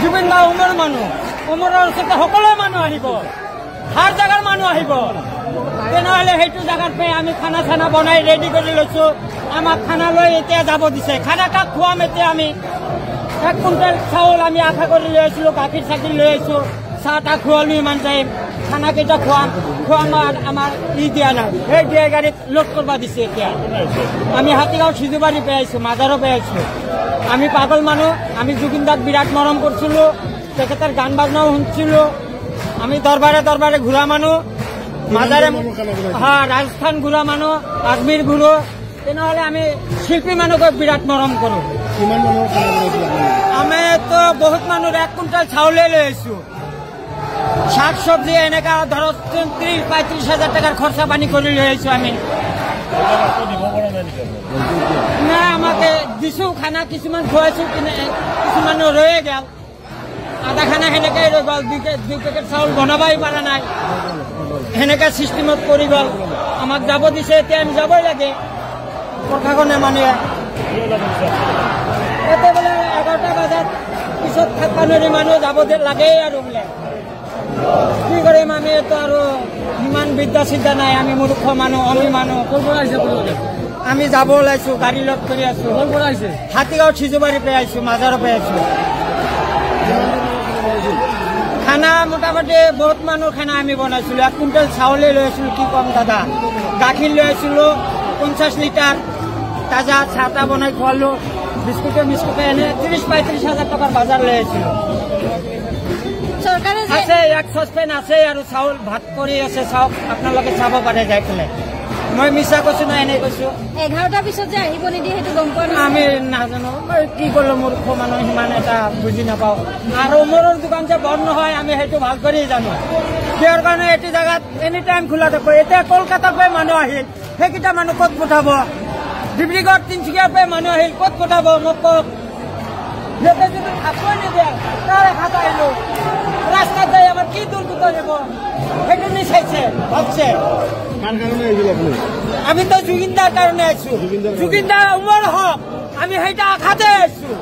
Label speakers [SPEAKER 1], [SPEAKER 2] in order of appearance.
[SPEAKER 1] জুবিন দা উমৰ মানুহ, উমৰৰ ওচৰতে সকলো মানুহ আহিব, হাৰ জেগাৰ মানুহ আহিব। তেনেহ'লে সেইটো জেগাত পাই আমি খানা চানা বনাই ৰেডি কৰি লৈছো। আমাক খানা লৈ এতিয়া যাব দিছে। খানা কাক খুৱাম এতিয়া আমি? 1 কুইণ্টেল চাউল আমি আশা কৰি লৈ আহিছিলোঁ, গাখীৰ চাখীৰ লৈ আহিছোঁ, চাহ তাহ খোৱালো ইমান টাইম। খানা কেইটা খোৱাম আমাৰ দিয়া নাই, সেই দিয়া গাড়ীত লোড কৰিব দিছে। এতিয়া আমি হাতীগাঁও সিজুবাৰী পাই আহিছোঁ, মাজাৰো পাই আহিছোঁ। আমি পাগল মানুহ, আমি জুবিন দাক বিৰাট মৰম কৰিছিলোঁ, তেখেতৰ গান বাজনাও শুনিছিলোঁ। আমি দৰবাৰে দৰবাৰে ঘূৰা মানুহ, মাজাৰে ৰাজস্থান ঘূৰা মানুহ, আজমিৰ ঘূৰো। তেনেহ'লে আমি শিল্পী মানুহক বিৰাট মৰম কৰোঁ। আমিতো বহুত মানুহ 1 কুইণ্টেল চাউলে লৈ আহিছোঁ, শাক চব্জি এনেকা ধৰক 30-35 হাজাৰ টাকাৰ খৰচা পানী কৰি লৈ আহিছোঁ আমি। নাই আমাকে দিছোঁ খানা, কিছুমান খুৱাইছোঁ, কিছুমান ৰৈয়ে গেল। আধা খানা সেনেকৈ ৰৈ গ'ল, 2 পেকেট চাউল বনাবই পৰা নাই, সেনেকৈ ছিষ্টেমত কৰি গ'ল। আমাক যাব দিছে, এতিয়া আমি যাবই লাগে। প্ৰশাসনে মানে এতিয়া বোলে 11টা বজাত পিছত থাকিব নোৱাৰি, মানুহ যাব লাগেই আৰু বোলে। কি কৰিম আমি? তো আৰু ইমান বিদ্যা চিদ্যা নাই, আমি মূৰ্খ মানুহ, অমি মানুহ। আমি যাব ওলাইছোঁ, গাড়ী লগ কৰি আছোঁ। হাতীগাঁও সিজুবাৰী পাই আহিছোঁ, মাজাৰো পাই আহিছোঁ। খানা মোটামুটি বহুত মানুহ খানা আমি বনাইছিলোঁ। 1 কুইণ্টেল চাউলে লৈ আহিছিলোঁ, কি ক'ম দাদা। গাখীৰ লৈ আহিছিলোঁ 50 লিটাৰ, তাজা চাহ তাহ বনাই খোৱালোঁ, বিস্কুটে এনে 30-35 হাজাৰ টকাৰ বজাৰ লৈ আহিছিলোঁ। আছে 1 চচপেন আছে আৰু চাউল ভাত কৰি আছে, চাওক আপোনালোকে চাব পাৰে যাই পেলাই। মই মিছা কৈছোঁ না এনে কৈছোঁ?
[SPEAKER 2] 11টাৰ পিছত যে আহিব নিদিয়ে সেইটো গম পোৱা নাই?
[SPEAKER 1] আমি নাজানো, মই কি কৰিলোঁ, মূৰ্খ মানুহ, সিমান এটা বুজি নাপাওঁ। আৰু মোৰ দোকান যে বন্ধ নহয় আমি সেইটো ভাল কৰি জানো। কিহৰ কাৰণে এইটো জেগাত এনি টাইম খোলা থাকো। এতিয়া কলকাতাৰ পৰা মানুহ আহিল, সেইকেইটা মানুহ ক'ত পঠাব? ডিব্ৰুগড় তিনিচুকীয়াৰ পৰা মানুহ আহিল, ক'ত পঠাব মোক কওক? সিহঁতে যদি খাবই নিদিয়ে, তাৰে খাত আহিলোঁ, ৰাস্তাত যাই আমাৰ কি দুৰ্গত দিব, সেইটো নিচাইছে ভাবছে। আমি তো জুবিন দাৰ কাৰণে আহিছোঁ, জুবিন দা উমৰ হওক, আমি সেইটা আশাতে আহিছোঁ।